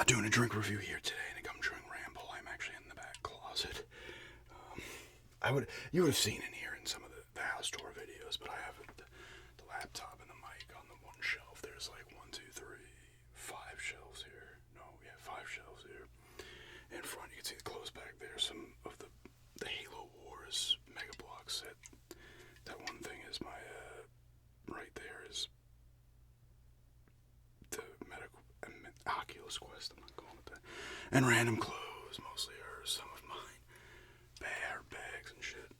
Doing a drink review here today in a gum chewing ramble. I'm actually in the back closet. You would have seen in here in some of the house tour videos, but I have the laptop and the mic on the one shelf. There's like 5 shelves here. No, we have 5 shelves here. In front, you can see the clothes back there. Some of the Halo Wars Mega Block set. That one thing is my right there is the Oculus Quest. I'm not calling it that. And random clothes, mostly hers. Some of mine. Bear bags and shit.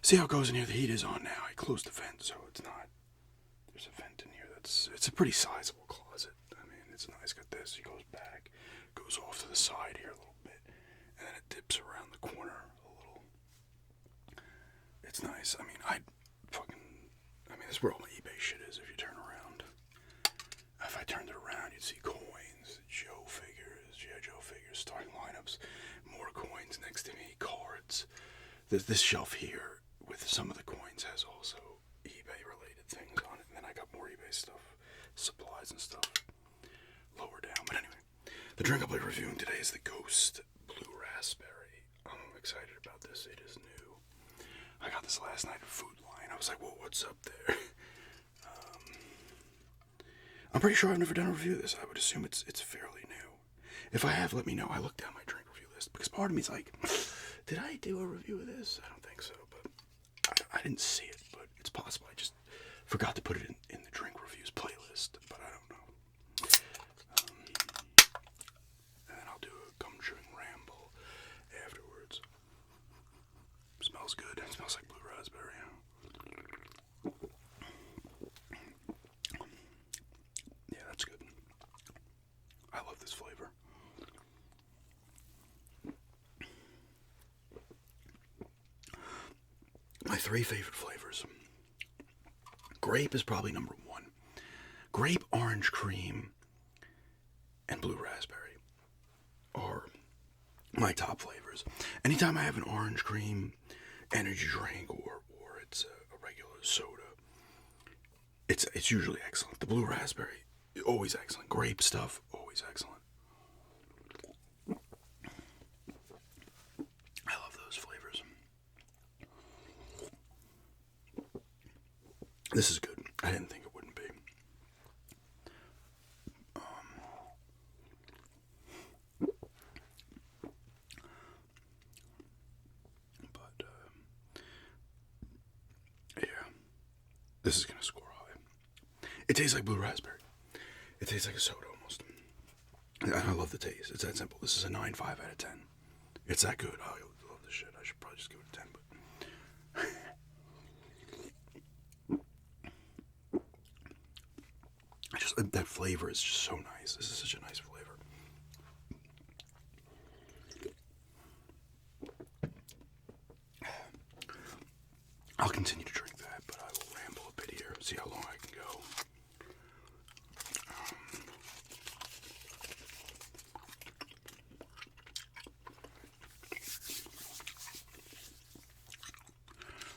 See how it goes in here. The heat is on now. I closed the vent, so it's not. There's a vent in here. It's a pretty sizable closet. I mean, it's nice. Got this. It goes back, goes off to the side here a little bit, and then it dips around the corner a little. It's nice. I mean, this is where all my eBay shit is. If you turn around, if I turned it around, you'd see coins, Joe figures, starting lineups, more coins next to me, cards. This shelf here with some of the coins has also eBay-related things on it, and then I got more eBay stuff, supplies and stuff lower down. But anyway, the drink I'll be reviewing today is the Ghost Blue Raspberry. I'm excited about this. It is new. I got this last night at Food Line. I was like, whoa, what's up there? I'm pretty sure I've never done a review of this. I would assume it's fairly new. If I have, let me know. I looked down my drink review list because part of me is like, did I do a review of this? I don't think so, but I didn't see it, but it's possible. I just forgot to put it in the drink reviews playlist, but I don't know. And then I'll do a gum chewing ramble afterwards. Smells good. It smells like blue raspberry. Yeah, that's good. I love this flavor. My 3 favorite flavors. Grape is probably number 1. Grape, orange cream, and blue raspberry are my top flavors. Anytime I have an orange cream energy drink or it's a regular soda, it's usually excellent. The blue raspberry, always excellent. Grape stuff, always excellent. I love those flavors. This is good. I didn't think it wouldn't be. Yeah. This is going to score high. It tastes like blue raspberry. It tastes like a soda almost. I love the taste. It's that simple. This is a 9.5 out of 10. It's that good. I love this shit. I should probably just give it a 10, but... that flavor is just so nice. This is such a nice flavor. I'll continue to drink that, but I will ramble a bit here. See how long I can go.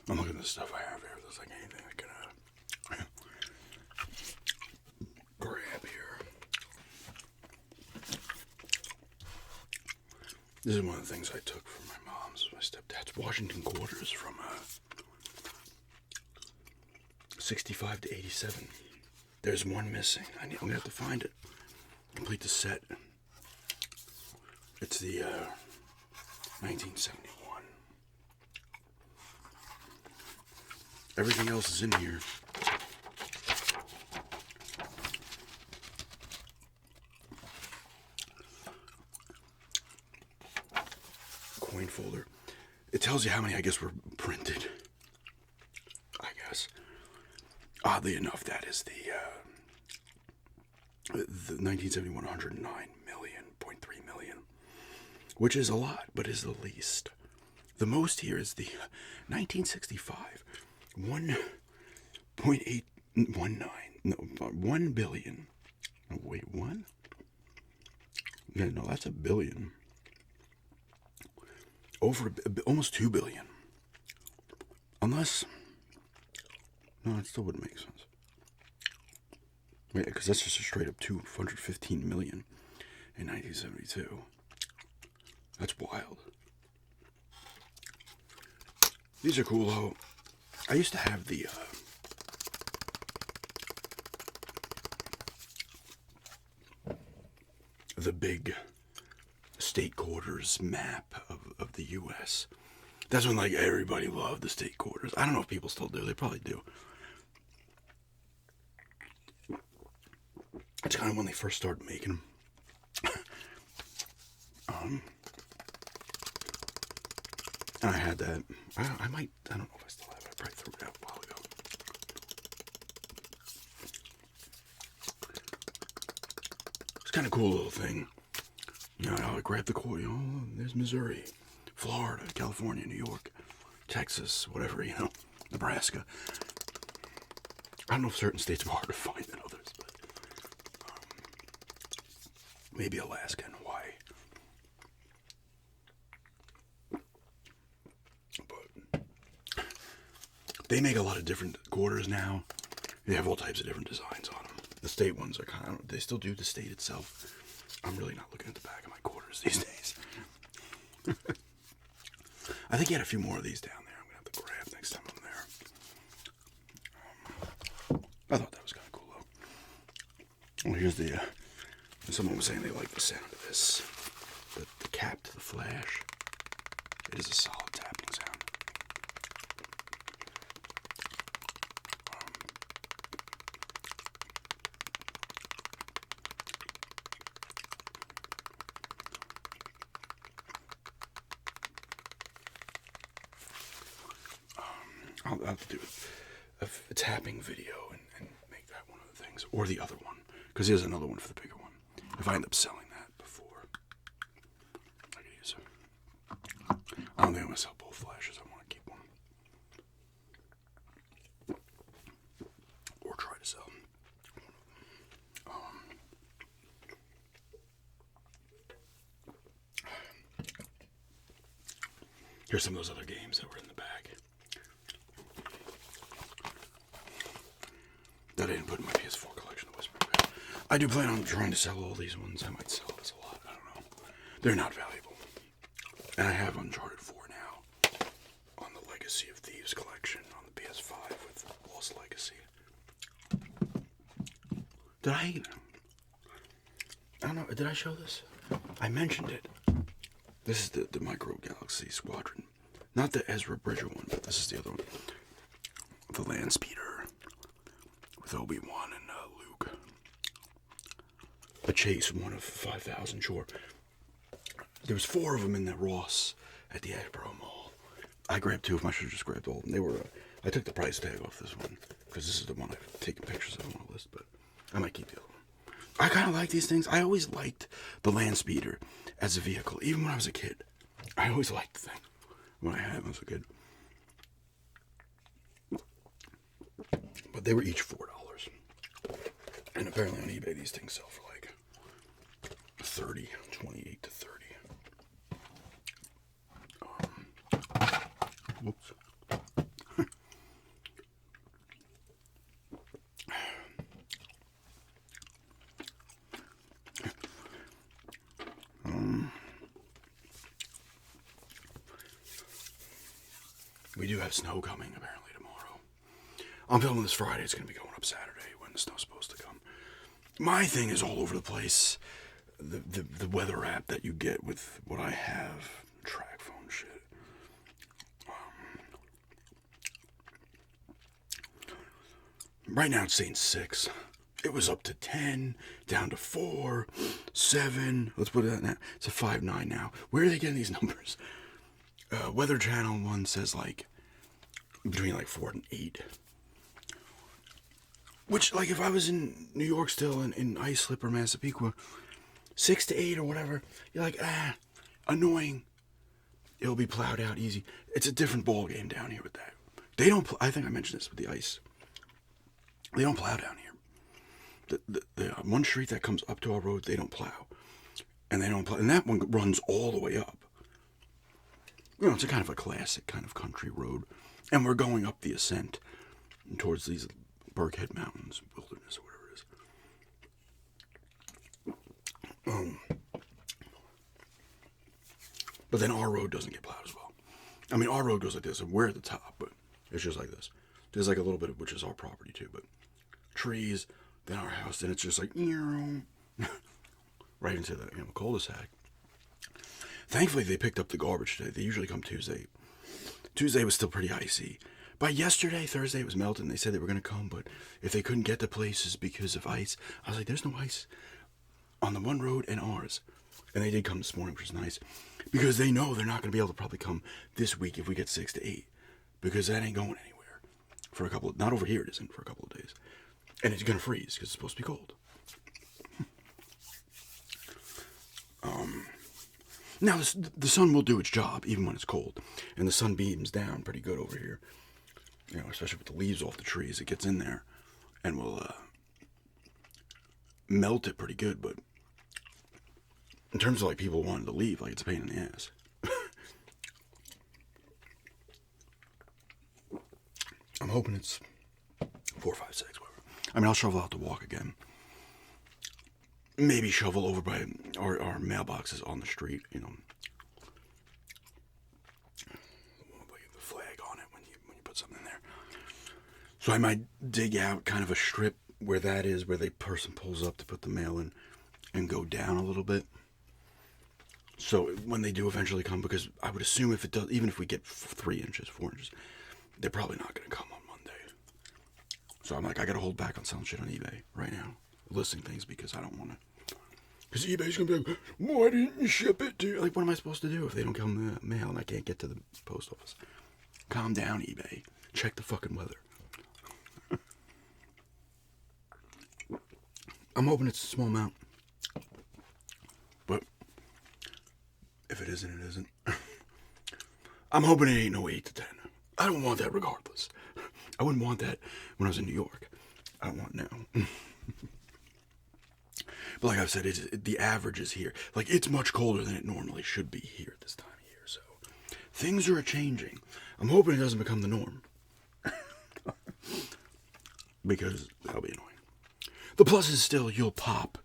I'm looking at the stuff I have here. There's like anything I can grab here. This is one of the things I took from my my stepdad's Washington quarters from 65 to 87. There's one missing. I'm gonna have to find it. Complete the set. It's the 1971. Everything else is in here. Coin folder. It tells you how many, I guess, were printed. I guess. Oddly enough, that is the 1971 109 million, 0.3 million, which is a lot, but is the least. The most here is the 1965 1.819. No, 1 billion. Oh, wait, 1? Yeah, no, that's a billion. Almost 2 billion. Unless, no, it still wouldn't make sense. Because that's just a straight up 215 million in 1972. That's wild. These are cool though. I used to have the big state quarters map of the U.S. That's when like everybody loved the state quarters. I don't know if people still do. They probably do. It's kind of when they first started making them. And I had that. I don't know if I still have it. I probably threw it out a while ago. It's kind of cool little thing. You know, I grab the quarter. There's Missouri, Florida, California, New York, Texas, whatever, Nebraska. I don't know if certain states are harder to find than others, but maybe Alaska and Hawaii. But they make a lot of different quarters now. They have all types of different designs on them. The state ones are they still do the state itself. I'm really not looking at the back of my quarters these days. I think he had a few more of these down there. I'm going to have to grab next time I'm there. I thought that was kind of cool, though. Well, here's the... someone was saying they like the sound of this. The cap to the flash. It is a solid tapping sound. I'll have to do a tapping video and make that one of the things. Or the other one. Because here's another one for the bigger one. If I end up selling that before, I could use it. I don't think I'm going to sell both flashes. I want to keep one. Or try to sell. Here's some of those other games that were in the bag. That I didn't put in my PS4 collection. I do plan on trying to sell all these ones. I might sell this a lot. I don't know. They're not valuable. And I have Uncharted 4 now on the Legacy of Thieves collection on the PS5 with Lost Legacy. I don't know. Did I show this? I mentioned it. This is the Micro Galaxy Squadron. Not the Ezra Bridger one, but this is the other one. The land speeder with Obi-Wan and Luke. A chase, one of 5,000, sure. There was 4 of them in the Ross at the Ashboro Mall. I grabbed 2 of them. I should have just grabbed all of them. They were. I took the price tag off this one because this is the one I've taken pictures of on the list, but I might keep the other one. I kind of like these things. I always liked the land speeder as a vehicle, even when I was a kid. I always liked the thing when I had it when I was a kid. But they were each $4. And apparently on eBay these things sell for like 30, 28 to 30. Whoops. We do have snow coming apparently tomorrow. I'm filming this Friday. It's going to be going up Saturday when the snow's supposed to come. My thing is all over the place. The weather app that you get with what I have, track phone shit. Right now it's saying 6. It was up to 10, down to 4, 7. Let's put it at now. It's a 5.9 now. Where are they getting these numbers? Weather Channel one says like between like 4 and 8. Which, like, if I was in New York still, in Islip or Massapequa, 6 to 8 or whatever, you're like, annoying. It'll be plowed out easy. It's a different ball game down here with that. They don't. I think I mentioned this with the ice. They don't plow down here. The one street that comes up to our road, they don't plow, and they don't plow, and that one runs all the way up. It's a kind of a classic kind of country road, and we're going up the ascent towards these Burkhead Mountains, wilderness, or whatever it is. But then our road doesn't get plowed as well. I mean, our road goes like this, and we're at the top, but it's just like this. There's like a little bit of, which is our property too, but trees, then our house, and it's just like, right into the cul-de-sac. Thankfully, they picked up the garbage today. They usually come Tuesday. Tuesday was still pretty icy. By yesterday, Thursday, it was melting. They said they were going to come, but if they couldn't get to places because of ice, I was like, there's no ice on the one road and ours. And they did come this morning, which is nice, because they know they're not going to be able to probably come this week if we get 6 to 8, because that ain't going anywhere for a couple of, not over here it isn't, for a couple of days. And it's going to freeze because it's supposed to be cold. Now, the sun will do its job even when it's cold, and the sun beams down pretty good over here. Especially with the leaves off the trees, it gets in there and will melt it pretty good. But in terms of like people wanting to leave, like it's a pain in the ass. I'm hoping it's 4, 5, 6, whatever. I mean, I'll shovel out the walk again. Maybe shovel over by our mailboxes on the street, The flag on it when you put something in there. So I might dig out kind of a strip where that is, where the person pulls up to put the mail in, and go down a little bit. So when they do eventually come, because I would assume if it does, even if we get 3 inches, 4 inches, they're probably not going to come on Monday. So I'm like, I got to hold back on selling shit on eBay right now, listing things, because I don't want to. Because eBay's going to be like, why didn't you ship it to? Like, what am I supposed to do if they don't come in the mail and I can't get to the post office? Calm down, eBay. Check the fucking weather. I'm hoping it's a small amount. But if it isn't, it isn't. I'm hoping it ain't no 8 to 10. I don't want that regardless. I wouldn't want that when I was in New York. I don't want it now. But like I've said, the average is here. Like, it's much colder than it normally should be here at this time of year. So things are changing. I'm hoping it doesn't become the norm. Because that'll be annoying. The plus is still, you'll pop,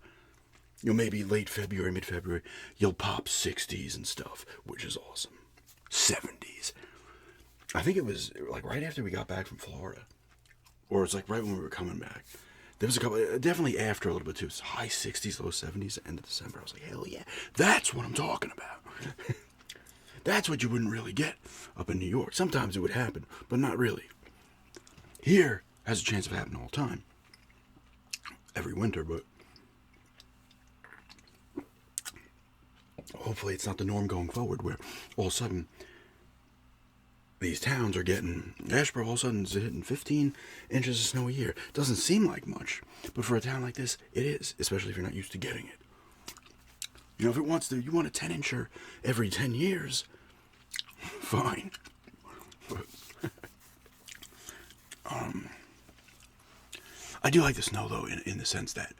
maybe late February, mid-February, you'll pop 60s and stuff, which is awesome. 70s. I think it was like right after we got back from Florida. Or it's like right when we were coming back. There was a couple, definitely after a little bit too. It's high 60s, low 70s, end of December. I was like, hell yeah, that's what I'm talking about. That's what you wouldn't really get up in New York. Sometimes it would happen, but not really. Here has a chance of happening all the time. Every winter, but hopefully it's not the norm going forward, where all of a sudden these towns are getting, Asheboro all of a sudden is hitting 15 inches of snow a year. Doesn't seem like much, but for a town like this, it is, especially if you're not used to getting it. If it wants to, you want a 10-incher every 10 years, fine. But, I do like the snow, though, in the sense that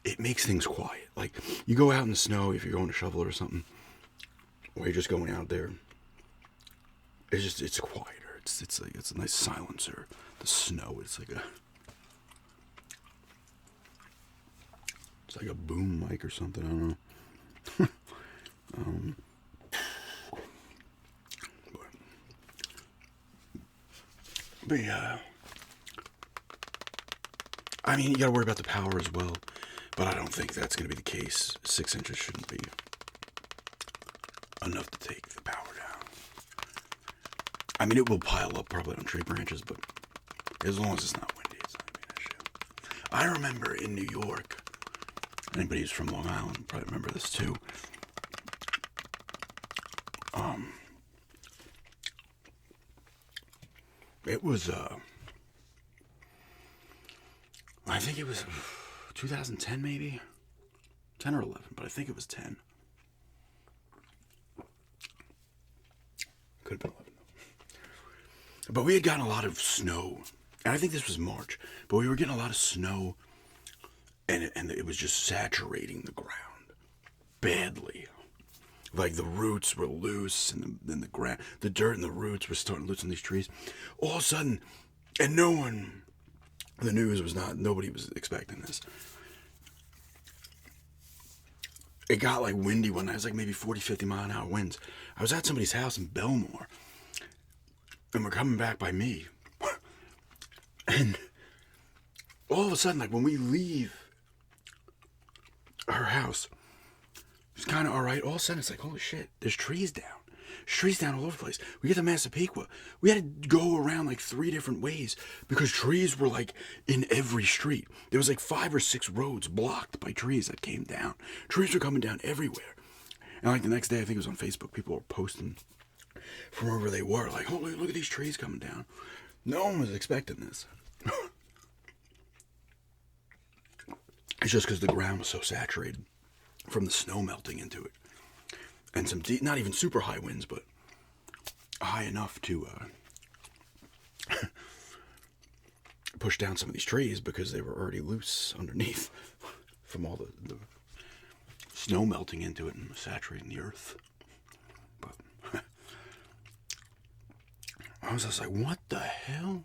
it makes things quiet. Like, you go out in the snow, if you're going to shovel or something, or you're just going out there, it's quieter. It's a nice silencer. The snow, it's like a boom mic or something, I don't know. But yeah, I mean, you gotta worry about the power as well, but I don't think that's gonna be the case. 6 inches shouldn't be enough to take the power down. I mean, it will pile up probably on tree branches, but as long as it's not windy, it's not gonna be an issue. I remember in New York, anybody who's from Long Island probably remember this too. It was, I think it was 2010 maybe? 10 or 11, but I think it was 10. Could have been 11. But we had gotten a lot of snow, and I think this was March, but we were getting a lot of snow, and it was just saturating the ground badly. Like, the roots were loose, and the ground, the dirt and the roots were starting loose on these trees. All of a sudden, and the news was nobody was expecting this. it got like windy one night. It was like maybe 40, 50 mile an hour winds. I was at somebody's house in Belmore, and we're coming back by me. And all of a sudden, like when we leave her house, it's kind of all right. All of a sudden, it's like, holy shit, there's trees down. There's trees down all over the place. We get to Massapequa. We had to go around like 3 different ways because trees were like in every street. There was like 5 or 6 roads blocked by trees that came down. Trees were coming down everywhere. And like the next day, I think it was on Facebook, people were posting from wherever they were. Like, holy, look at these trees coming down. No one was expecting this. It's just because the ground was so saturated from the snow melting into it. And some deep, not even super high winds, but high enough to push down some of these trees because they were already loose underneath from all the snow melting into it and saturating the earth. But I was just like, what the hell?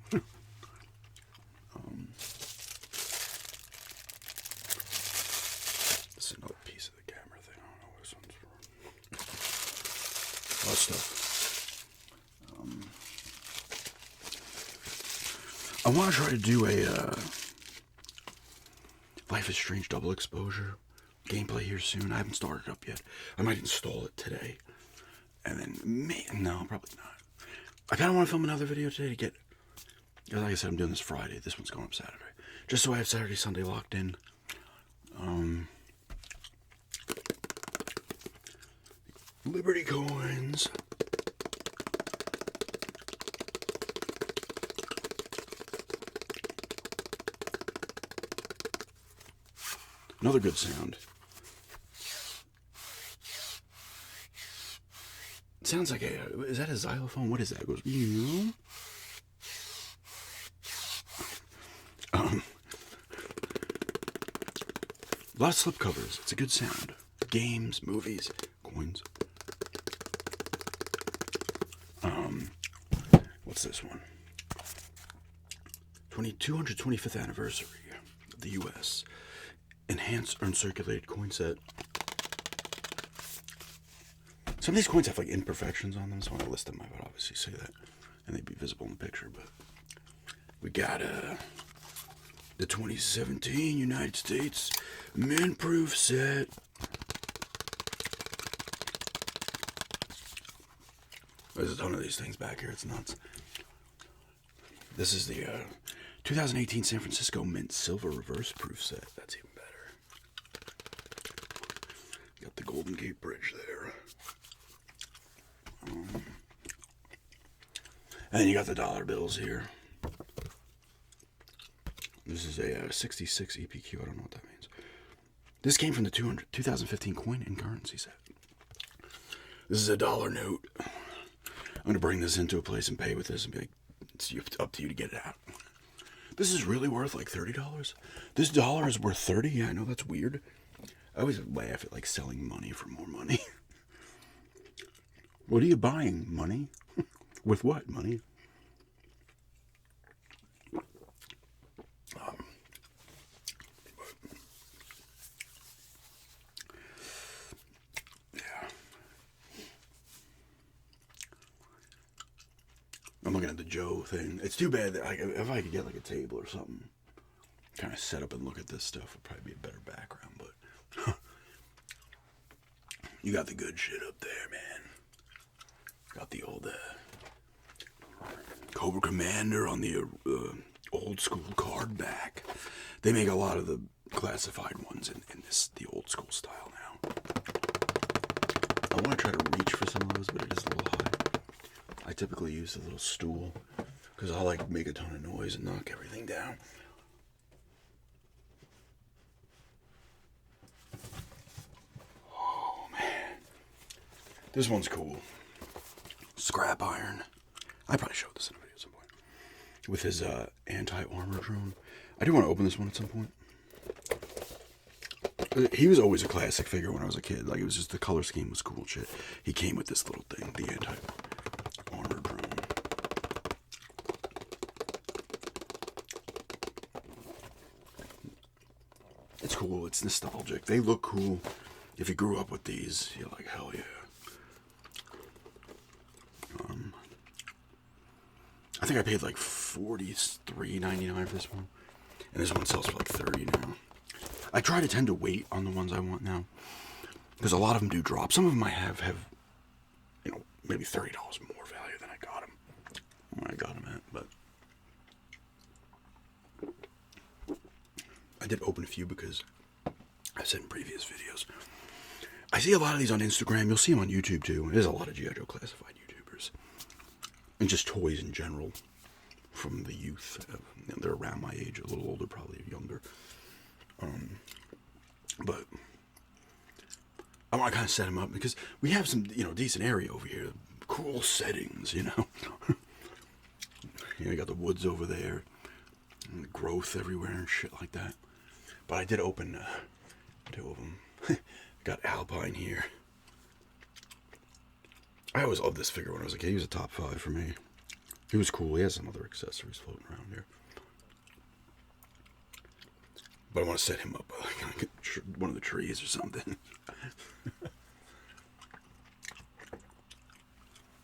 This is another piece of the camera thing. I don't know what this one's for. A lot of stuff. I want to try to do a Life is Strange double exposure gameplay here soon. I haven't started up yet. I might install it today. And then, no, probably not. I kind of want to film another video today to get, like I said, I'm doing this Friday. This one's going up Saturday. Just so I have Saturday, Sunday locked in. Liberty coins. Another good sound. It sounds like is that a xylophone? What is that? It goes, a lot of slipcovers. It's a good sound. Games, movies, coins. What's this one? 225th anniversary of the U.S. Enhanced uncirculated coin set. Some of these coins have like imperfections on them, so when I list them, I would obviously say that, and they'd be visible in the picture. But we got the 2017 United States mint-proof set. There's a ton of these things back here. It's nuts. This is the 2018 San Francisco Mint Silver Reverse Proof set. That's even better. Got the Golden Gate Bridge there. And then you got the dollar bills here. This is a 66 EPQ. I don't know what that means. This came from the 2015 Coin and Currency set. This is a dollar note. I'm going to bring this into a place and pay with this and be like, it's up to you to get it out. This is really worth like $30. This dollar is worth 30. Yeah, I know that's weird. I always laugh at like selling money for more money. What are you buying? Money? With what? Money? I'm looking at the Joe thing. It's too bad that if I could get like a table or something, kind of set up and look at this stuff would probably be a better background. But you got the good shit up there, man. Got the old Cobra Commander on the old school card back. They make a lot of the classified ones in the old school style now. I want to try to reach for some of those, but it is a little high. I typically use a little stool because I like make a ton of noise and knock everything down. Oh man, this one's cool. Scrap iron. I probably showed this in a video at some point. With his anti-armor drone. I do want to open this one at some point. He was always a classic figure when I was a kid. Like, it was just the color scheme was cool shit. He came with this little thing, the anti-armor drone. It's cool. It's nostalgic. They look cool. if you grew up with these, you're like, hell yeah. I think I paid like $43.99 for this one, and this one sells for like $30 now. I try to tend to wait on the ones I want now, because a lot of them do drop. Some of them I have maybe $30 more value than I got them when I got them at. But I did open a few because I said in previous videos, I see a lot of these on Instagram. You'll see them on YouTube too. There's a lot of G.I. Joe classified YouTubers. And just toys in general from the youth. They're around my age, a little older, probably younger. But I want to kind of set them up because we have some, decent area over here. Cool settings, You got the woods over there. And the growth everywhere and shit like that. But I did open 2 of them. Got Alpine here. I always loved this figure when I was a kid. He was a top 5 for me. He was cool. He has some other accessories floating around here. But I want to set him up like one of the trees or something.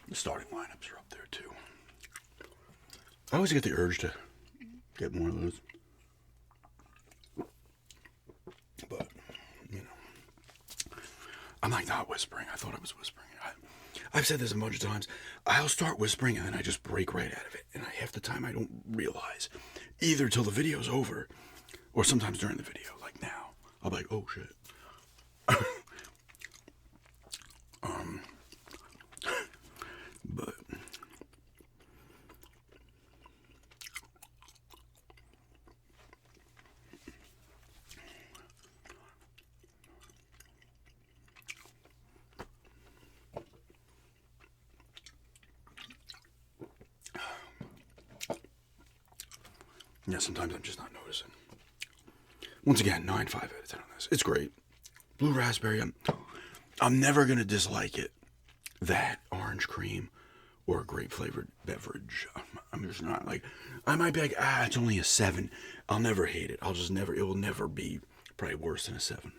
The starting lineups are up there too. I always get the urge to get more of those. But, I'm like not whispering. I thought I was whispering. I've said this a bunch of times. I'll start whispering and then I just break right out of it. And half the time I don't realize. Either till the video's over or sometimes during the video. Like now. I'll be like, oh shit. But yeah, sometimes I'm just not noticing. Once again, 9.5 out of 10 on this. It's great. Blue raspberry, I'm never going to dislike it. That, orange cream, or a grape flavored beverage. I'm just not like, I might be like, it's only a 7. I'll never hate it. It will never be probably worse than a 7.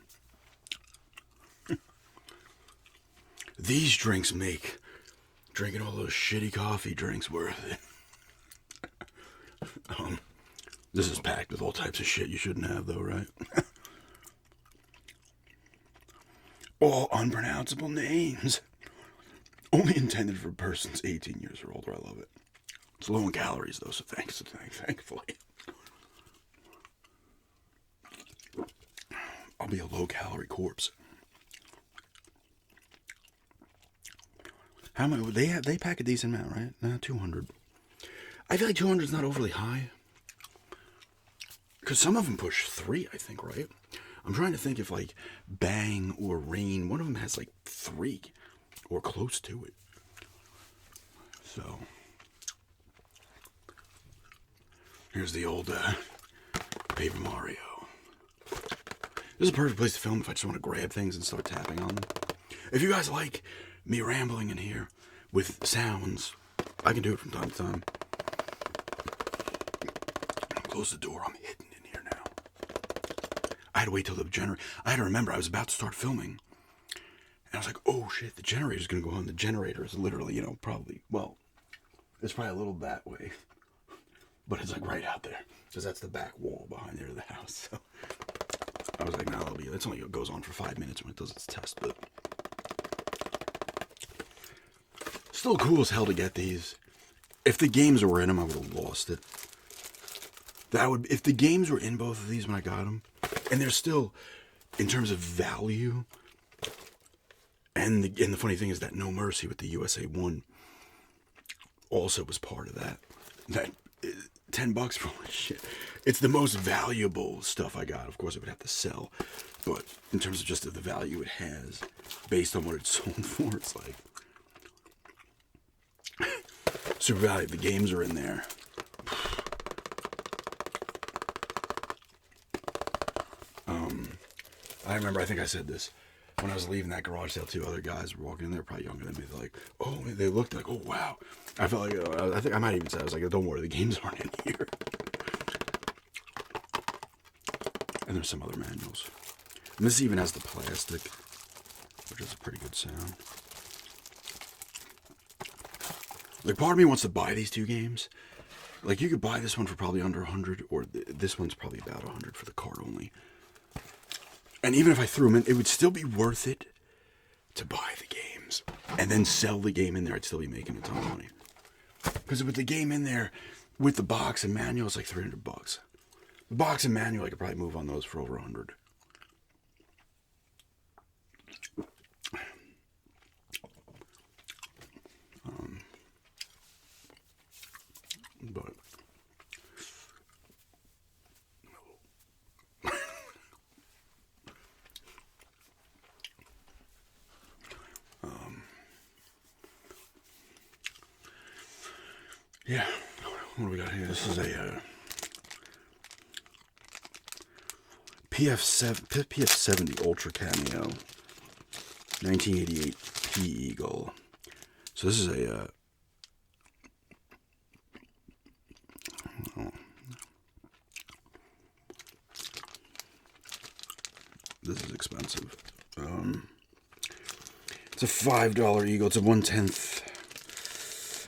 These drinks make drinking all those shitty coffee drinks worth it. This is packed with all types of shit you shouldn't have, though, right? All unpronounceable names. Only intended for persons 18 years or older. I love it. It's low in calories, though, so thankfully. I'll be a low-calorie corpse. How much? They pack a decent amount, right? 200. I feel like 200 is not overly high. Because some of them push 3, I think, right? I'm trying to think if, like, Bang or Rain, one of them has, like, 3. Or close to it. So. Here's the old Paper Mario. This is a perfect place to film if I just want to grab things and start tapping on them. If you guys like me rambling in here with sounds, I can do it from time to time. Close the door. I'm hidden in here now. I had to wait till the generator. I had to remember I was about to start filming. And I was like, oh shit, the generator's going to go on. The generator is literally, probably, well, it's probably a little that way. But it's like right out there. Because that's the back wall behind there of the house. So I was like, no, it's only goes on for 5 minutes when it does its test. But still cool as hell to get these. If the games were in them, I would have lost it. If the games were in both of these when I got them, and they're still, in terms of value, and the funny thing is that No Mercy with the USA 1 also was part of that. That $10 for all shit. It's the most valuable stuff I got. Of course, it would have to sell, but in terms of just the value it has, based on what it's sold for, it's like super valuable. The games are in there. I remember, I think I said this when I was leaving that garage sale. 2 other guys were walking in there, probably younger than me. They're like, oh, they looked like, oh, wow. I felt like, I think I might even say, I was like, don't worry, the games aren't in here. And there's some other manuals. And this even has the plastic which is a pretty good sound. Like, part of me wants to buy these two games. Like, you could buy this one for probably under 100, or this one's probably about 100 for the card only. And even if I threw them in, it would still be worth it to buy the games and then sell the game in there. I'd still be making a ton of money. Because with the game in there, with the box and manual, it's like $300. The box and manual, I could probably move on those for over 100. But yeah, what do we got here? This is a PF70 Ultra Cameo, 1988 P Eagle. So this is a this is expensive. It's a $5 Eagle. It's a 1/10.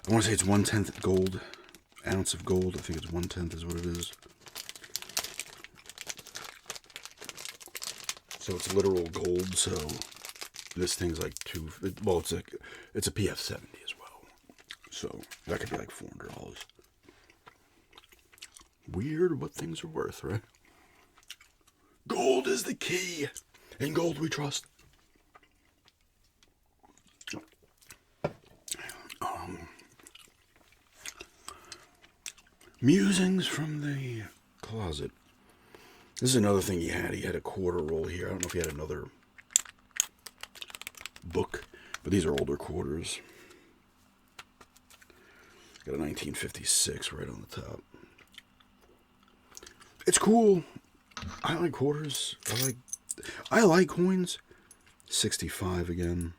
I want to say it's 1/10 gold, ounce of gold. I think it's 1/10 is what it is. So it's literal gold. So this thing's like it's a PF70 as well. So that could be like $400. Weird what things are worth, right? Gold is the key. In gold we trust. Musings from the closet. This is another thing he had. He had a quarter roll here. I don't know if he had another book, but these are older quarters. Got a 1956 right on the top. It's cool. I like quarters. I like coins. 65 again.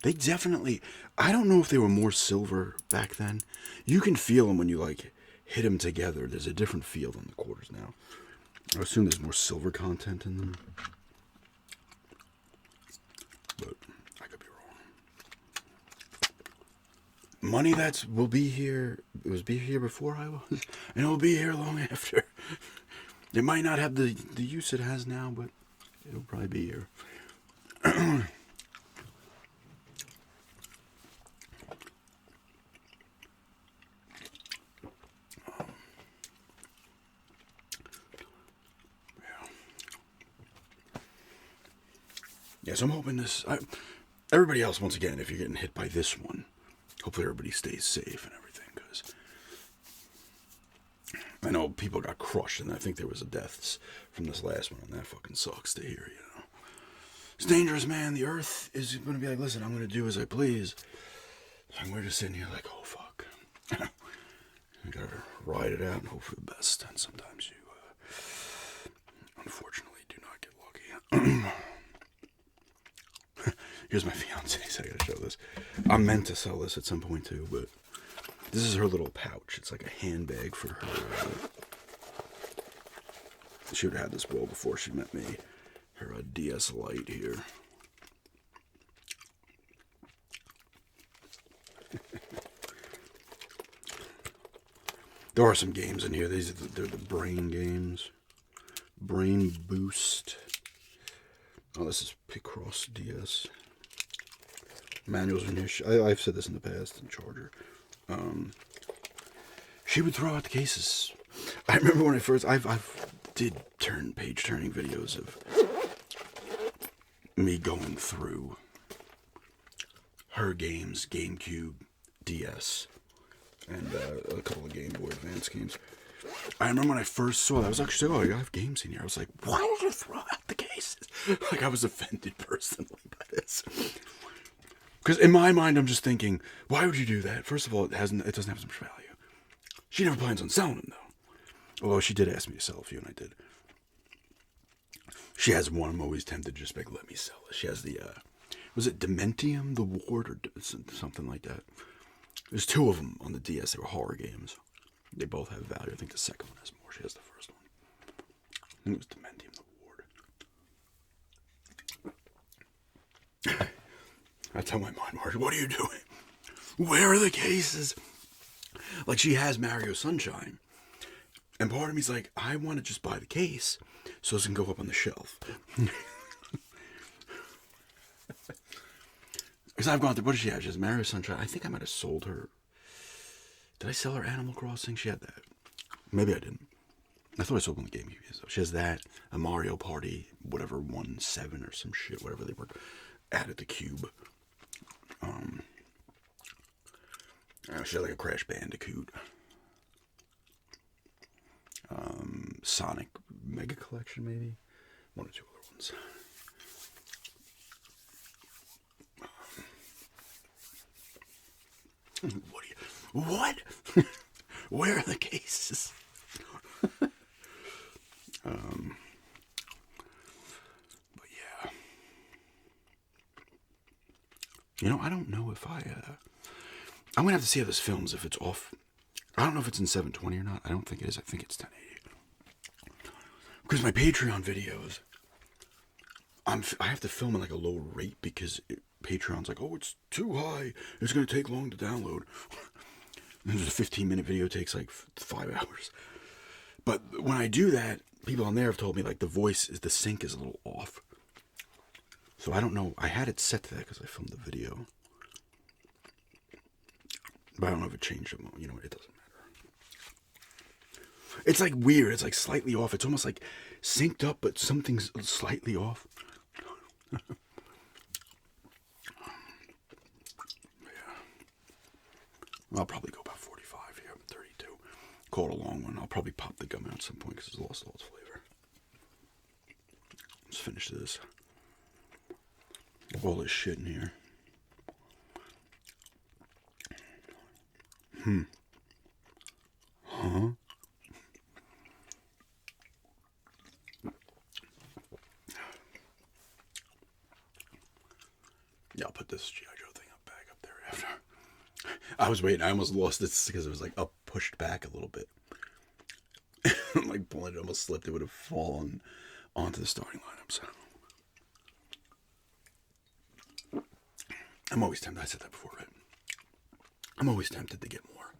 They definitely, I don't know if they were more silver back then. You can feel them when you like hit them together. There's a different feel than the quarters now. I assume there's more silver content in them. But I could be wrong. Money will be here. It was here before I was. And it will be here long after. It might not have the use it has now, but it'll probably be here. Yeah, so I'm hoping everybody else, once again, if you're getting hit by this one, hopefully everybody stays safe and everything, because I know people got crushed, and I think there was a deaths from this last one, and that fucking sucks to hear, you know. It's dangerous, man. The earth is going to be like, listen, I'm going to do as I please. And we're just sitting here like, oh, fuck. You got to ride it out and hope for the best, and sometimes you, unfortunately, do not get lucky. Here's my fiance's. I gotta show this. I'm meant to sell this at some point too, but this is her little pouch. It's like a handbag for her. She would have had this well before she met me. Her DS Lite here. There are some games in here. They're the brain games. Brain Boost. Oh, this is Picross DS. Manuals in here. I've said this in the past. And Charger. She would throw out the cases. I remember when I did page turning videos of me going through her games, GameCube, DS, and a couple of Game Boy Advance games. I remember when I first saw that, I was actually, oh, you have games in here. I was like, why did you throw out the cases? Like, I was offended personally by this. Because in my mind, I'm just thinking, why would you do that? First of all, it doesn't have as much value. She never plans on selling them, though. Although she did ask me to sell a few, and I did. She has one I'm always tempted to just like, let me sell it. She has the, was it Dementium, the Ward, or something like that? There's two of them on the DS. They were horror games. They both have value. I think the second one has more. She has the first one. I think it was Dementium, the Ward. That's how my mind works. What are you doing? Where are the cases? Like, she has Mario Sunshine. And part of me's like, I want to just buy the case so it can go up on the shelf. Because I've gone through, what does she have? She has Mario Sunshine. I think I might have sold her. Did I sell her Animal Crossing? She had that. Maybe I didn't. I thought I sold one of the GameCube. So she has that, a Mario Party, whatever, 1.7 or some shit, whatever they were, added to Cube. She had like a Crash Bandicoot. Sonic Mega Collection, maybe? One or two other ones. What? Where are the cases? But yeah. You know, I don't know if I'm going to have to see how this films, if it's off. I don't know if it's in 720 or not. I don't think it is. I think it's 1080. Because my Patreon videos, I have to film at like a lower rate because Patreon's like, oh, it's too high. It's going to take long to download. And there's a 15-minute video, takes like 5 hours. But when I do that, people on there have told me like the sync is a little off. So I don't know. I had it set to that because I filmed the video. But I don't know if it changed it. You know, it doesn't matter. It's like weird. It's like slightly off. It's almost like synced up, but something's slightly off. Yeah. I'll probably go about 45 here. I'm 32. Call it a long one. I'll probably pop the gum out at some point because it's lost all its flavor. Let's finish this. All this shit in here. Huh? Yeah, I'll put this G.I. Joe thing back up there after. I was waiting. I almost lost it because it was like up, pushed back a little bit. I'm like pulling it, almost slipped. It would have fallen onto the starting lineup. So I'm always tempted. I said that before, right? I'm always tempted to get more.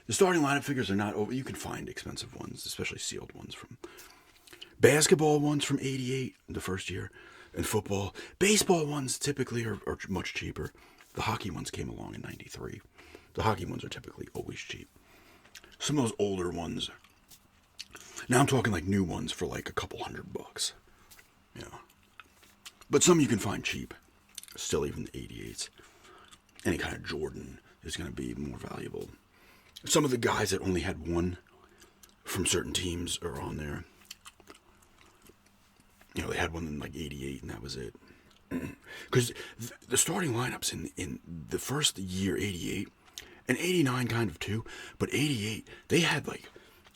The starting lineup figures are not over. You can find expensive ones, especially sealed ones from basketball ones from '88, the first year, and football. Baseball ones typically are much cheaper. The hockey ones came along in '93. The hockey ones are typically always cheap. Some of those older ones. Now I'm talking like new ones for like a couple $100. Yeah. But some you can find cheap. Still, even the '88s. Any kind of Jordan is going to be more valuable. Some of the guys that only had one from certain teams are on there. You know, they had one in like '88 and that was it. Because the starting lineups in the first year, '88, and '89 kind of too, but '88, they had like,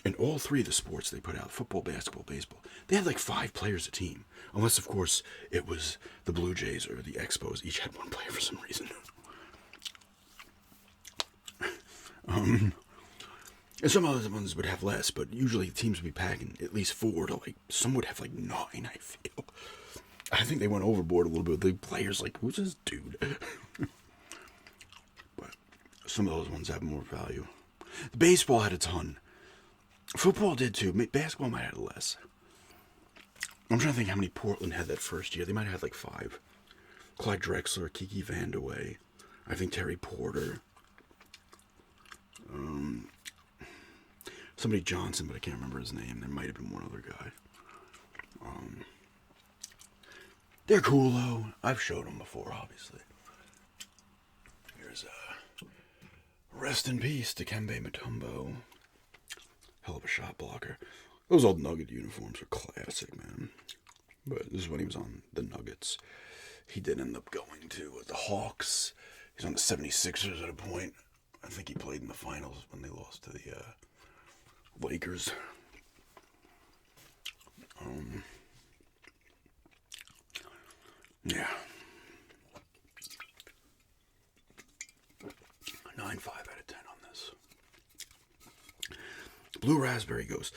in all three of the sports they put out, football, basketball, baseball, they had like 5 players a team. Unless, of course, it was the Blue Jays or the Expos. Each had one player for some reason. And some other ones would have less, but usually teams would be packing at least 4 to like, some would have like 9, I feel. I think they went overboard a little bit. The players like, who's this dude? But some of those ones have more value. The baseball had a ton. Football did too. Basketball might have less. I'm trying to think how many Portland had that first year. They might have had like 5. Clyde Drexler, Kiki Vandeweghe, I think Terry Porter. Somebody Johnson, but I can't remember his name. There might have been one other guy. They're cool though. I've showed them before, obviously. Here's rest in peace to Dikembe Mutombo. Hell of a shot blocker. Those old Nugget uniforms are classic, man. But this is when he was on the Nuggets. He did end up going to the Hawks. He's on the 76ers at a point. I think he played in the finals when they lost to the Lakers. Yeah. 9.5 out of 10 on this. Blue Raspberry Ghost.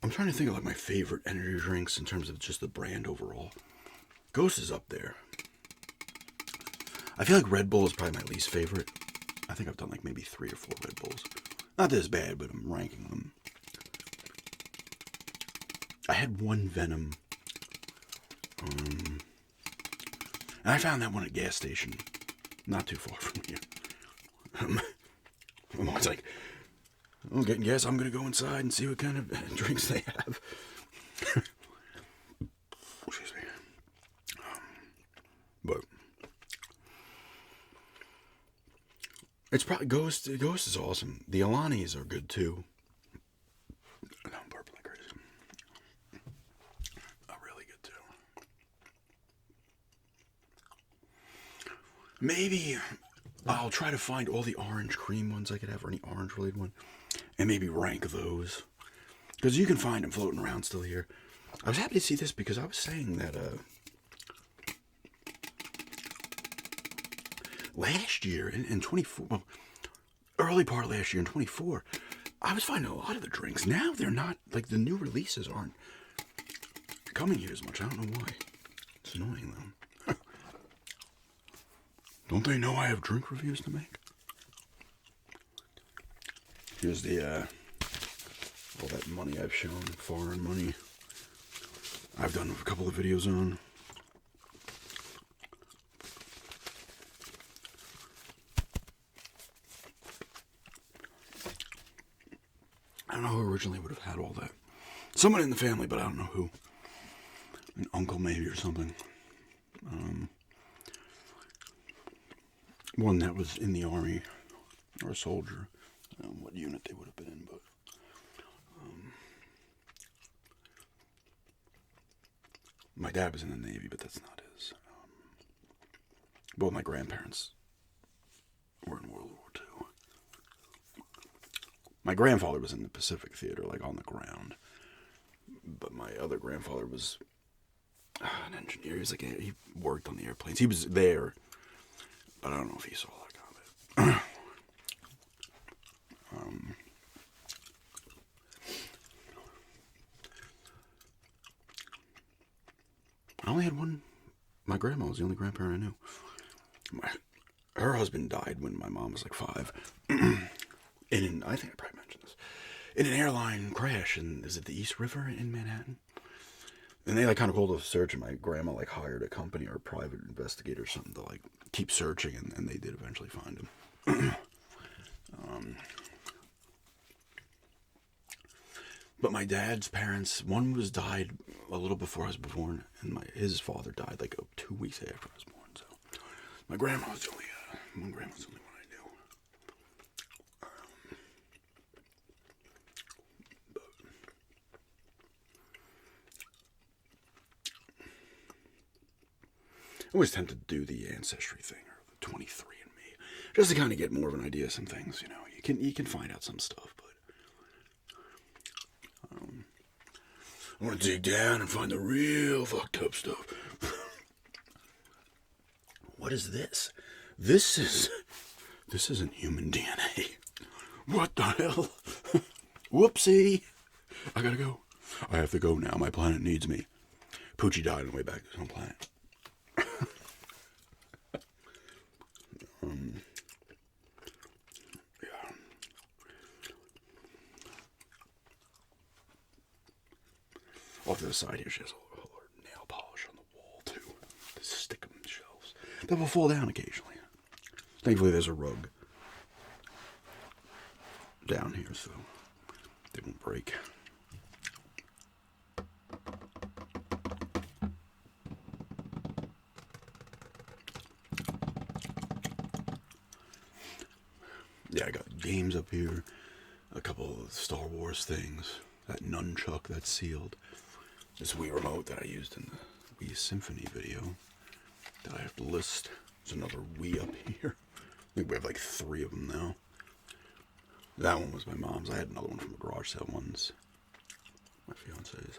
I'm trying to think of like my favorite energy drinks in terms of just the brand overall. Ghost is up there. I feel like Red Bull is probably my least favorite. I think I've done like maybe 3 or 4 Red Bulls. Not this bad, but I'm ranking them. I had one Venom. And I found that one at a gas station. Not too far from here. I'm always like, I'm getting gas. I'm going to go inside and see what kind of drinks they have. Excuse me. But it's probably Ghost. Ghost is awesome. The Alanis are good too. I'm burping like crazy. Are really good too. Maybe I'll try to find all the orange cream ones I could have, or any orange related one, and maybe rank those. Because you can find them floating around still here. I was happy to see this because I was saying that last year in 24, well, early part of last year in 24, I was finding a lot of the drinks. Now they're not, like the new releases aren't coming here as much. I don't know why. It's annoying them. Don't they know I have drink reviews to make? Here's the, all that money I've shown, foreign money. I've done a couple of videos on. I don't know who originally would have had all that. Someone in the family, but I don't know who. An uncle maybe or something. One that was in the army or a soldier. I don't know what unit they would have been in, but my dad was in the Navy, but that's not his. Both my grandparents were in World War II. My grandfather was in the Pacific Theater, like on the ground. But my other grandfather was an engineer. He was like he worked on the airplanes. He was there, but I don't know if he saw that comment. I only had one. My grandma was the only grandparent I knew. Her husband died when my mom was like 5. I think I probably mentioned this. In an airline crash, is it the East River in Manhattan? And they like kind of called a search, and my grandma like hired a company or a private investigator or something to like keep searching, and they did eventually find him. But my dad's parents, one was died a little before I was born, and his father died like 2 weeks after I was born. So my grandma was the only one I knew. I was tempted to do the ancestry thing or the 23andMe, just to kind of get more of an idea of some things. You know, you can find out some stuff, but I want to dig down and find the real fucked up stuff. What is this? This isn't human DNA. What the hell? Whoopsie! I gotta go. I have to go now. My planet needs me. Poochie died on the way back to his home planet. Yeah. Off to the side here, she has all her nail polish on the wall too. Just stick them in the shelves. They will fall down occasionally. Thankfully, there's a rug down here, so they won't break. Yeah, I got games up here, a couple of Star Wars things, that nunchuck that's sealed, this Wii remote that I used in the Wii Symphony video that I have to list. There's another Wii up here. I think we have like 3 of them now. That one was my mom's. I had another one from a garage sale once. My fiance's.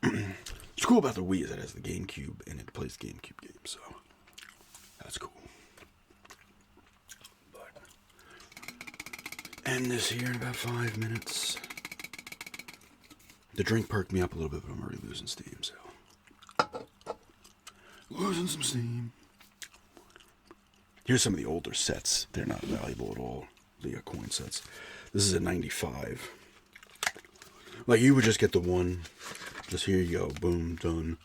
What's cool about the Wii is it has the GameCube and it plays GameCube games, so that's cool. End this here in about 5 minutes. The drink perked me up a little bit, but I'm already losing steam, so. Losing some steam. Here's some of the older sets. They're not valuable at all. The coin sets. This is a 95. Like, you would just get the one. Just here you go. Boom, done.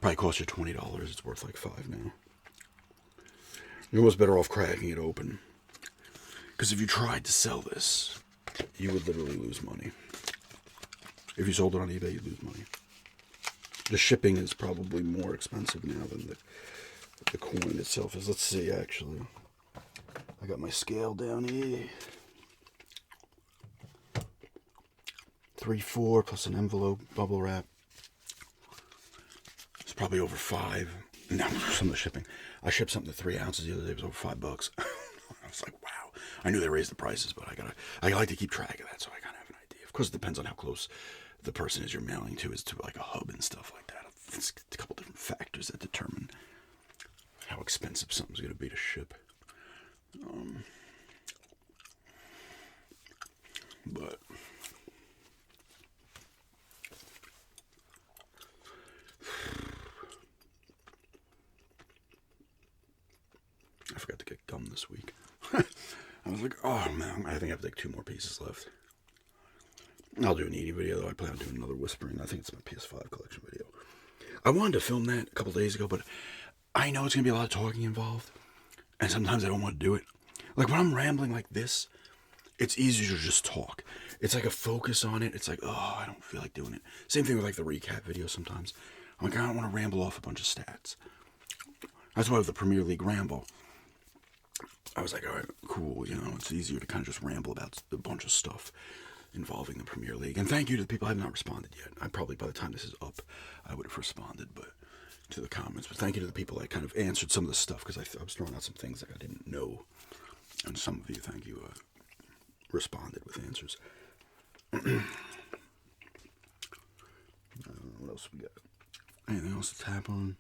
Probably cost you $20. It's worth like $5 now. You're almost better off cracking it open. Because if you tried to sell this, you would literally lose money. If you sold it on eBay, you'd lose money. The shipping is probably more expensive now than the coin itself is. Let's see, actually. I got my scale down here. 3-4 plus an envelope, bubble wrap. It's probably over 5. Now, some of the shipping. I shipped something to 3 ounces the other day. It was over $5. I was like, wow. I knew they raised the prices, but I like to keep track of that, so I kind of have an idea. Of course, it depends on how close the person is you're mailing to is to like a hub and stuff like that. It's a couple different factors that determine how expensive something's going to be to ship. But I forgot to get gum this week. I was like, oh man, I think I have like 2 more pieces left. I'll do an eating video, though. I plan on doing another whispering. I think it's my PS5 collection video. I wanted to film that a couple days ago, but I know it's going to be a lot of talking involved. And sometimes I don't want to do it. Like when I'm rambling like this, it's easier to just talk. It's like a focus on it. It's like, oh, I don't feel like doing it. Same thing with like the recap video sometimes. I'm like, I don't want to ramble off a bunch of stats. That's why with the Premier League Ramble, I was like, all right, cool. You know, it's easier to kind of just ramble about a bunch of stuff involving the Premier League. And thank you to the people I have not responded yet. I probably, by the time this is up, I would have responded to the comments. But thank you to the people that kind of answered some of the stuff, because I was throwing out some things that I didn't know. And some of you, thank you, responded with answers. What else we got? Anything else to tap on?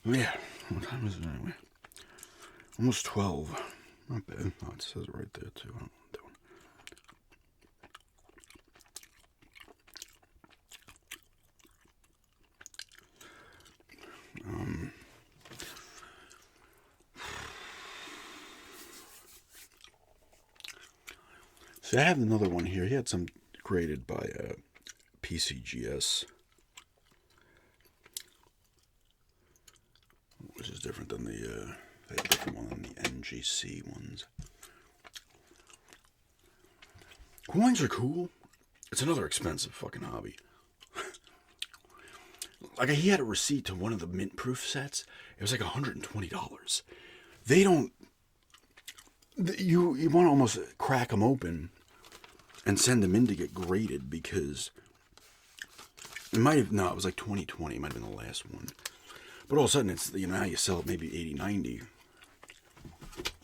Yeah, what time is it anyway? Almost 12. Not bad. Oh, it says it right there too. I don't know what I'm doing. So I have another one here. He had some created by PCGS, which is different than the different one than the NGC ones. Coins are cool. It's another expensive fucking hobby. Like, he had a receipt to one of the mint proof sets. It was like $120. They don't. You want to almost crack them open and send them in to get graded, because it might have, no, it was like 2020. It might have been the last one. But all of a sudden, it's, you know, now you sell it maybe 80, 90.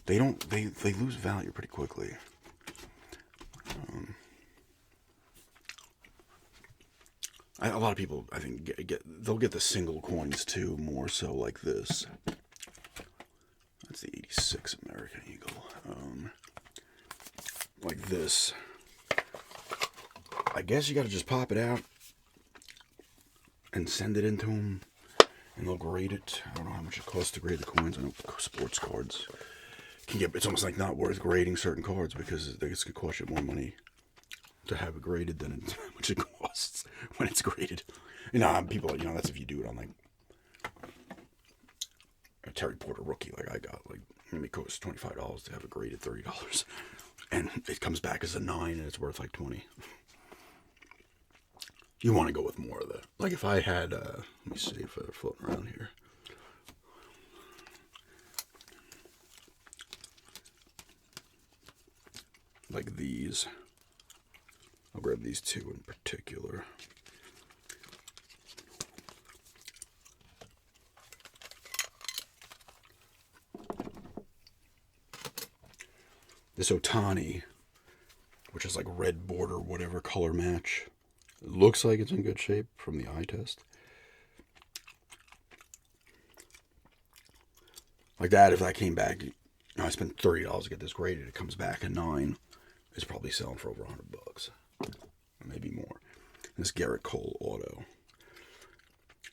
They lose value pretty quickly. A lot of people, I think, they'll get the single coins too, more so like this. That's the 86 American Eagle. Like this. I guess you got to just pop it out and send it into them, and they'll grade it. I don't know how much it costs to grade the coins. I know sports cards can get, it's almost like not worth grading certain cards, because it's going to cost you more money to have it graded than how much it costs when it's graded. You know, people, you know, that's if you do it on like a Terry Porter rookie, like I got. Like, maybe it costs $25 to have it graded $30, and it comes back as a 9, and it's worth like 20. You want to go with more of that. Like if I had, let me see if they're floating around here. Like these. I'll grab these 2 in particular. This Otani, which is like red border, whatever color match. It looks like it's in good shape from the eye test. Like that, if that came back, you know, I spent $30 to get this graded, it comes back a 9. is probably selling for over $100, maybe more. This Garrett Cole Auto.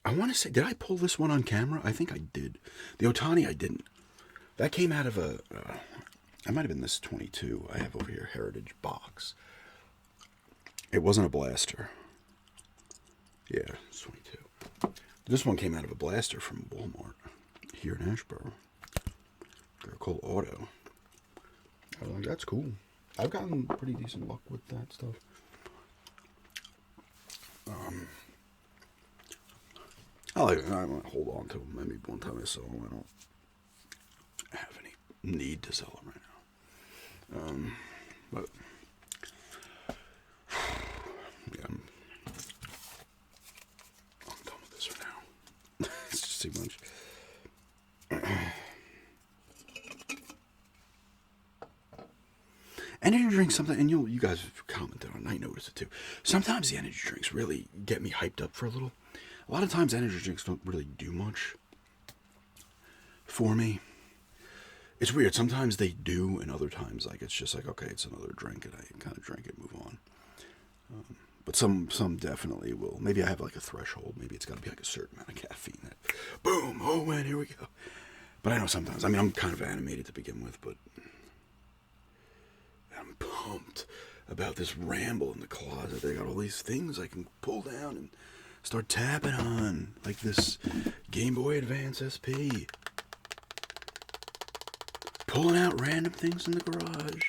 I want to say, did I pull this one on camera? I think I did. The Otani, I didn't. That came out of a, it might have been this 22 I have over here, Heritage box. It wasn't a blaster. Yeah, it's 22. This one came out of a blaster from Walmart here in Asheboro. Garrett Cole Auto. I was like, that's cool. I've gotten pretty decent luck with that stuff. I want to hold on to them. Maybe one time I sell them, I don't have any need to sell them right now. But yeah, I'm done with this for now. It's just too much. Energy drinks, something, and you guys have commented on it, I noticed it too. Sometimes the energy drinks really get me hyped up for a little. A lot of times energy drinks don't really do much for me. It's weird. Sometimes they do, and other times like it's just like, okay, it's another drink, and I kind of drink it, move on. But some definitely will. Maybe I have like a threshold. Maybe it's got to be like a certain amount of caffeine that, boom, oh man, here we go. But I know sometimes, I mean, I'm kind of animated to begin with, but I'm pumped about this Ramble in the closet. They got all these things I can pull down and start tapping on, like this Game Boy Advance SP. Pulling out random things in the garage.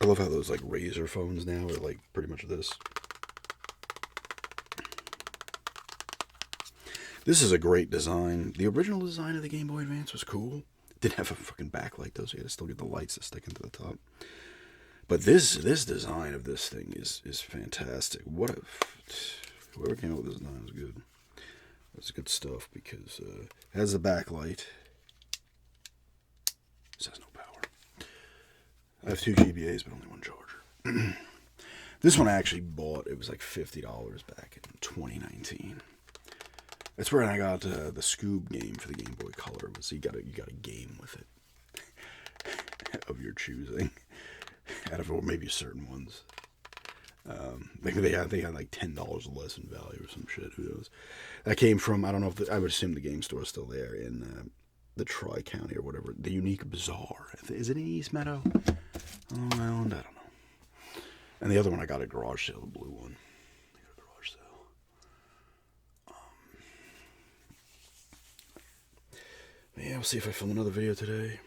I love how those like Razor phones now are like pretty much this. This is a great design. The original design of the Game Boy Advance was cool. It didn't have a fucking backlight though, so you had to still get the lights that stick into the top. But this design of this thing is fantastic. Whoever came up with this design is good. That's good stuff because it has the backlight. This has no power. I have 2 GBAs, but only 1 charger. This one I actually bought. It was like $50 back in 2019. That's where I got the Scoob game for the Game Boy Color. So you got a game with it of your choosing, out of or maybe certain ones. Maybe they had like $10 less in value or some shit. Who knows? That came from, I don't know if I would assume the game store is still there in the Tri-County or whatever. The Unique Bazaar. Is it in East Meadow? Long Island? I don't know. And the other one I got at garage sale, the blue one. Garage sale. Yeah, we'll see if I film another video today.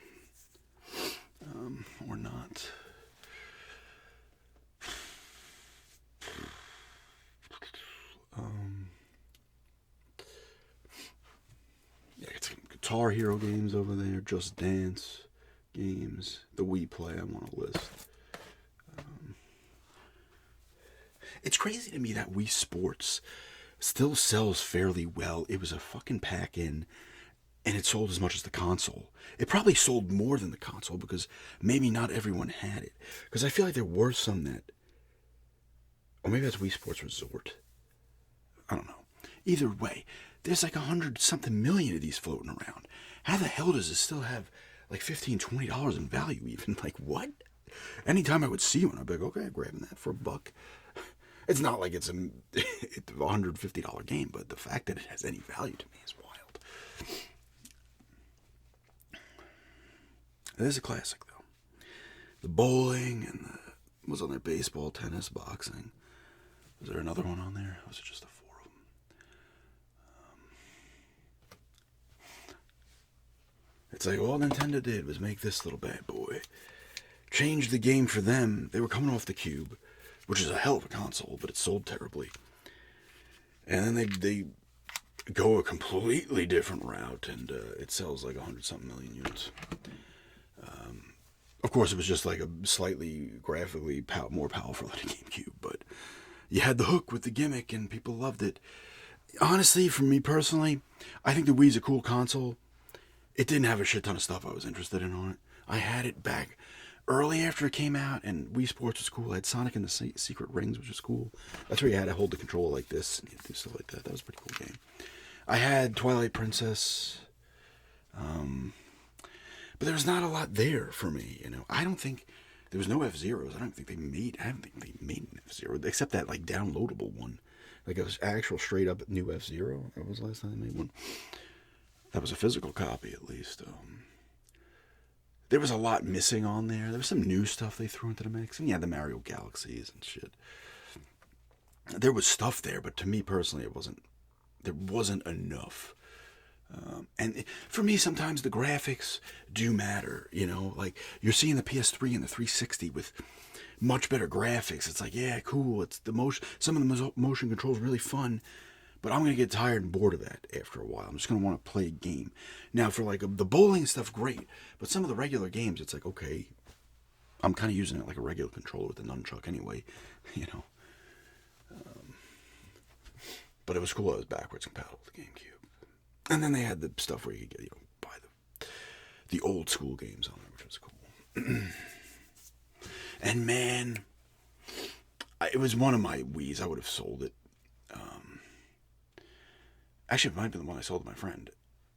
Or not. Yeah, I got some Guitar Hero games over there, Just Dance games, the Wii Play I'm on a list. It's crazy to me that Wii Sports still sells fairly well. It was a fucking pack-in, and it sold as much as the console. It probably sold more than the console because maybe not everyone had it. Because I feel like there were some that, or maybe that's Wii Sports Resort. I don't know. Either way, there's like 100-something million of these floating around. How the hell does it still have like $15, $20 in value even? Like, what? Anytime I would see one, I'd be like, okay, I'm grabbing that for $1. It's not like it's a $150 game, but the fact that it has any value to me is wild. It is a classic, though. The bowling and was on there, baseball, tennis, boxing. Was there another one on there? Or was it just the 4 of them? It's like all Nintendo did was make this little bad boy. Changed the game for them. They were coming off the Cube, which is a hell of a console, but it sold terribly. And then they go a completely different route, and it sells like 100-something million units. Of course, it was just like a slightly graphically more powerful than a GameCube, but you had the hook with the gimmick, and people loved it. Honestly, for me personally, I think the Wii's a cool console. It didn't have a shit ton of stuff I was interested in on it. I had it back early after it came out, and Wii Sports was cool. I had Sonic and the Secret Rings, which was cool. That's where you had to hold the controller like this, and you had to do stuff like that. That was a pretty cool game. I had Twilight Princess, but there was not a lot there for me. I don't think there was no F-Zeros. I don't think they made. I don't think they made an F-Zero except that like downloadable one, like an actual straight up new F-Zero. That was the last time they made one. That was a physical copy, at least. There was a lot missing on there. There was some new stuff they threw into the mix, and yeah, the Mario Galaxies and shit. There was stuff there, but to me personally, it wasn't. There wasn't enough. For me, sometimes the graphics do matter. Like you're seeing the PS3 and the 360 with much better graphics. It's like, yeah, cool. It's the motion. Some of the motion controls really fun, but I'm gonna get tired and bored of that after a while. I'm just gonna want to play a game. Now, for like the bowling stuff, great, but some of the regular games, it's like, okay, I'm kind of using it like a regular controller with the nunchuck anyway, But it was cool. It was backwards compatible with the GameCube, and then they had the stuff where you could get, buy the old school games on it, which was cool. And man, it was one of my Wii's. I would have sold it. Actually, it might have been the one I sold to my friend.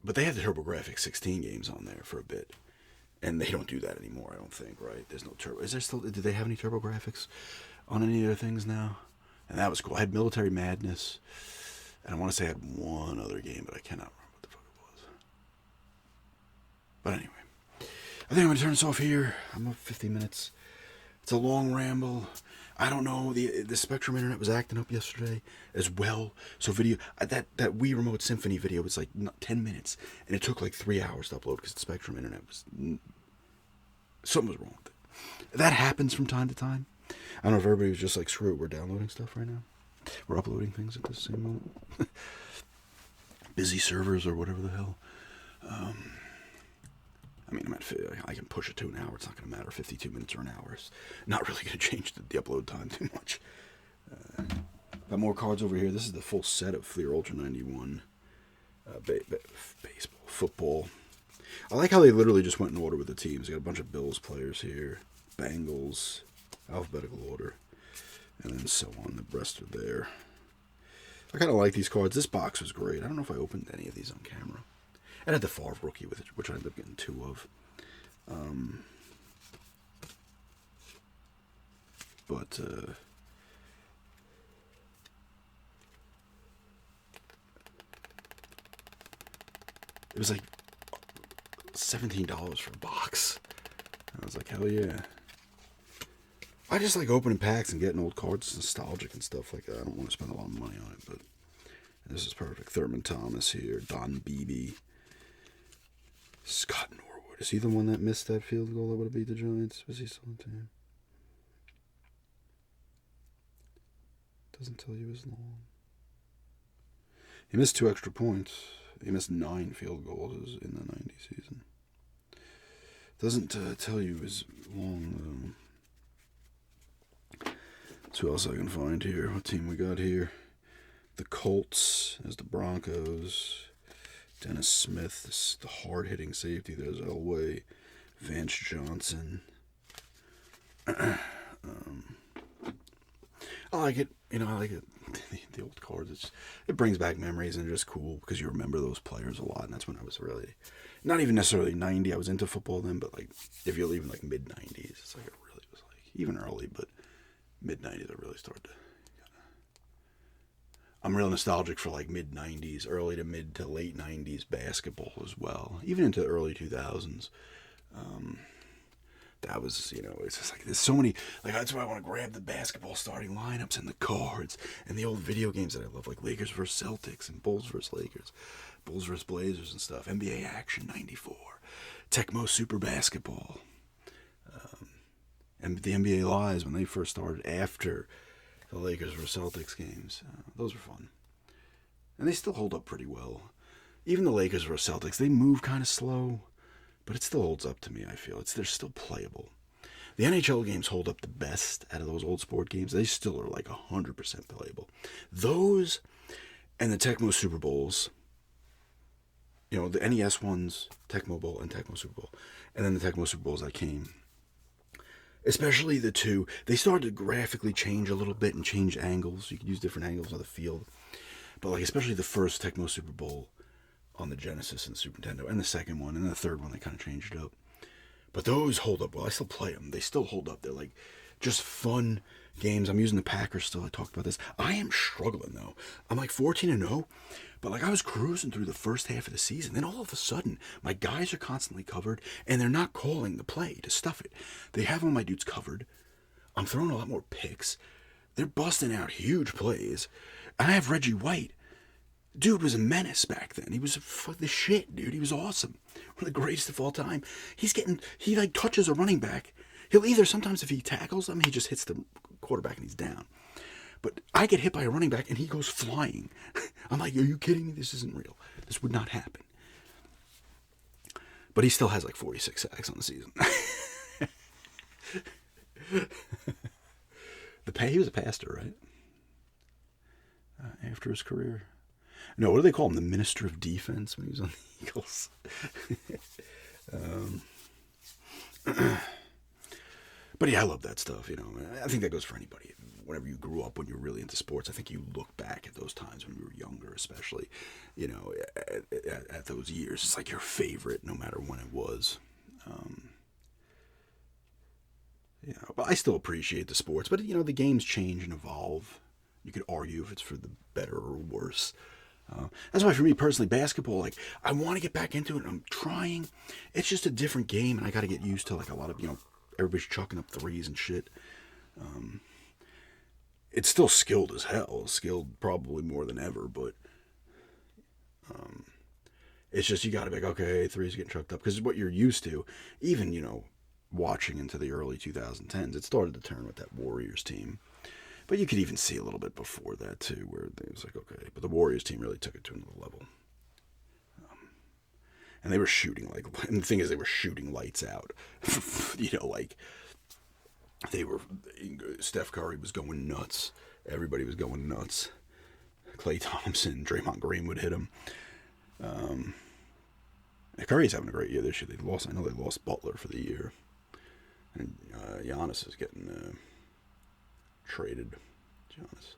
But they had the TurboGrafx 16 games on there for a bit. And they don't do that anymore, I don't think, right? There's no Turbo. Is there still... Do they have any TurboGrafx on any of their things now? And that was cool. I had Military Madness. And I want to say I had one other game, but I cannot remember what the fuck it was. But anyway. I think I'm going to turn this off here. I'm up 50 minutes. It's a long ramble. I don't know. The Spectrum internet was acting up yesterday as well. So video that Wii Remote Symphony video was like 10 minutes, and it took like 3 hours to upload because the Spectrum internet was something was wrong with it. That happens from time to time. I don't know if everybody was just like, screw it, we're downloading stuff right now. We're uploading things at the same moment. Busy servers or whatever the hell. I mean, I can push it to an hour. It's not going to matter. 52 minutes or an hour. It's not really going to change the upload time too much. Got more cards over here. This is the full set of Fleer Ultra 91 baseball, football. I like how they literally just went in order with the teams. They got a bunch of Bills players here, Bengals, alphabetical order, and then so on. The rest are there. I kind of like these cards. This box was great. I don't know if I opened any of these on camera. I had the Favre rookie with it, which I ended up getting 2 of. It was like $17 for a box. I was like, hell yeah. I just like opening packs and getting old cards. It's nostalgic and stuff like that. I don't want to spend a lot of money on it, but this is perfect. Thurman Thomas here. Don Beebe. Scott Norwood. Is he the one that missed that field goal that would have beat the Giants? Was he still on the team? Doesn't tell you his long. He missed 2 extra points. He missed 9 field goals in the 90 season. Doesn't tell you his long, though. That's who else I can find here. What team we got here? The Colts. There's the Broncos. Dennis Smith, the hard-hitting safety. There's Elway, Vance Johnson. I like it. I like it. The old cards. It brings back memories and it's just cool because you remember those players a lot. And that's when I was really, not even necessarily 90. I was into football then, but like if you're even like mid-90s, it's like it really was like even early, but mid-90s I really started to. I'm real nostalgic for like mid-90s, early to mid to late 90s basketball as well. Even into early 2000s. That was, it's just like there's so many, like that's why I want to grab the basketball starting lineups and the cards and the old video games that I love, like Lakers vs. Celtics and Bulls vs. Lakers, Bulls vs. Blazers and stuff, NBA Action 94, Tecmo Super Basketball, and the NBA Lives when they first started after the Lakers vs. Celtics games. Those were fun. And they still hold up pretty well. Even the Lakers vs. Celtics, they move kind of slow, but it still holds up to me, I feel. They're still playable. The NHL games hold up the best out of those old sport games. They still are like 100% playable. Those and the Tecmo Super Bowls, the NES ones, Tecmo Bowl and Tecmo Super Bowl, and then the Tecmo Super Bowls that came, especially the 2, they started to graphically change a little bit and change angles. You could use different angles of the field. But like especially the first Tecmo Super Bowl on the Genesis and the Super Nintendo, and the second one, and the third one they kind of changed it up. But those hold up well. I still play them. They still hold up. They're like just fun games. I'm using the Packers still. I talked about this. I am struggling though. I'm like 14-0, but like I was cruising through the first half of the season. Then all of a sudden, my guys are constantly covered, and they're not calling the play to stuff it. They have all my dudes covered. I'm throwing a lot more picks. They're busting out huge plays. And I have Reggie White. Dude was a menace back then. He was the shit, dude. He was awesome. One of the greatest of all time. He like touches a running back. He'll either, sometimes if he tackles them, he just hits the quarterback and he's down. But I get hit by a running back and he goes flying. I'm like, are you kidding me? This isn't real. This would not happen. But he still has like 46 sacks on the season. He was a pastor, right? After his career. No, what do they call him? The Minister of Defense when he was on the Eagles. But yeah, I love that stuff, you know. I think that goes for anybody. Whenever you grew up, when you were really into sports, I think you look back at those times when you were younger, especially, you know, at those years. It's like your favorite, no matter when it was. You know, but I still appreciate the sports. But, you know, the games change and evolve. You could argue if it's for the better or worse. That's why for me personally, basketball, like, I want to get back into it. I'm trying. It's just a different game, and I got to get used to, like, a lot of, you know, everybody's chucking up threes and shit. It's still skilled as hell. Skilled probably more than ever, but it's just you got to be like, okay, threes getting chucked up. Because what you're used to, even, you know, watching into the early 2010s, it started to turn with that Warriors team. But you could even see a little bit before that, too, where it was like, okay. But the Warriors team really took it to another level. And they were shooting, like, and the thing is, they were shooting lights out. You know, like, Steph Curry was going nuts. Everybody was going nuts. Klay Thompson, Draymond Green would hit him. Curry's having a great year this year. I know they lost Butler for the year. And Giannis is getting traded. Giannis.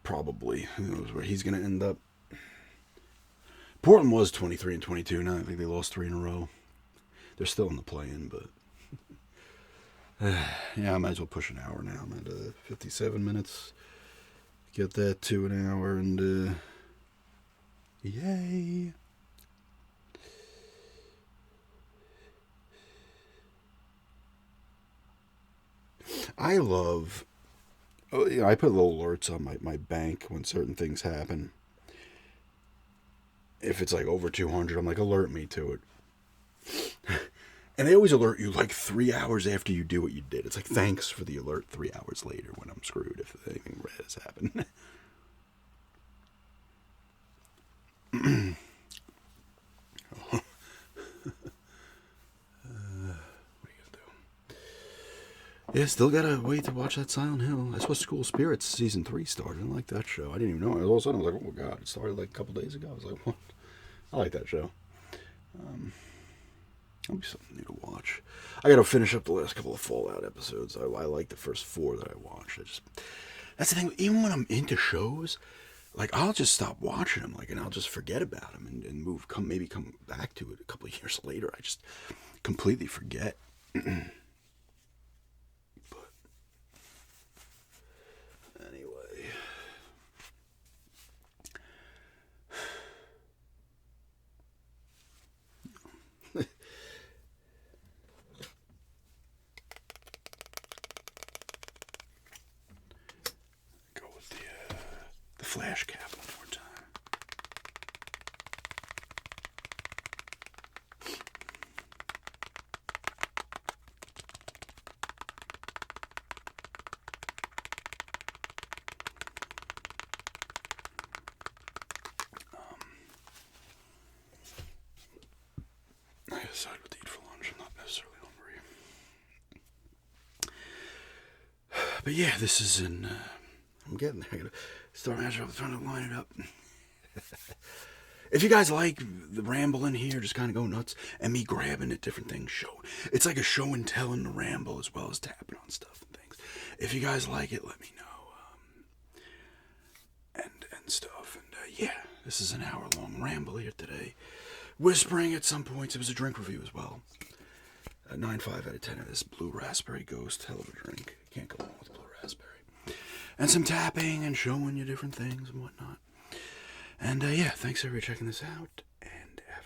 Probably. Who knows where he's going to end up. Portland was 23-22. Now I think they lost 3 in a row. They're still in the play-in, but yeah, I might as well push an hour now. I'm at 57 minutes. Get that to an hour, and yay! I love. Oh, you know, I put little alerts on my bank when certain things happen. If it's like over 200, I'm like, alert me to it. And they always alert you like 3 hours after you do what you did. It's like, thanks for the alert 3 hours later when I'm screwed if anything red has happened. What are you going to do? Yeah, still got to wait to watch that Silent Hill. That's what School Spirits Season 3 started. I like that show. I didn't even know it. All of a sudden, I was like, oh, God. It started like a couple days ago. I was like, what? I like that show. That'll be something new to watch. I got to finish up the last couple of Fallout episodes. I like the first 4 that I watched. That's the thing. Even when I'm into shows, like, I'll just stop watching them, like, and I'll just forget about them and maybe come back to it a couple of years later. I just completely forget. But anyway. Go with the flash cap one more time. I decided what to eat for lunch. I'm not necessarily hungry. But yeah, this is I'm getting there. I gotta start trying to line it up. If you guys like the ramble in here, just kind of go nuts, and me grabbing at different things, it's like a show and tell in the ramble as well as tapping on stuff and things. If you guys like it, let me know. And stuff. yeah, this is an hour-long ramble here today. Whispering at some points. It was a drink review as well. 9.5 out of 10 of this Blue Raspberry Ghost. Hell of a drink. Can't go wrong with Blue Raspberry. And some tapping and showing you different things and whatnot. And yeah, thanks everybody for checking this out. And have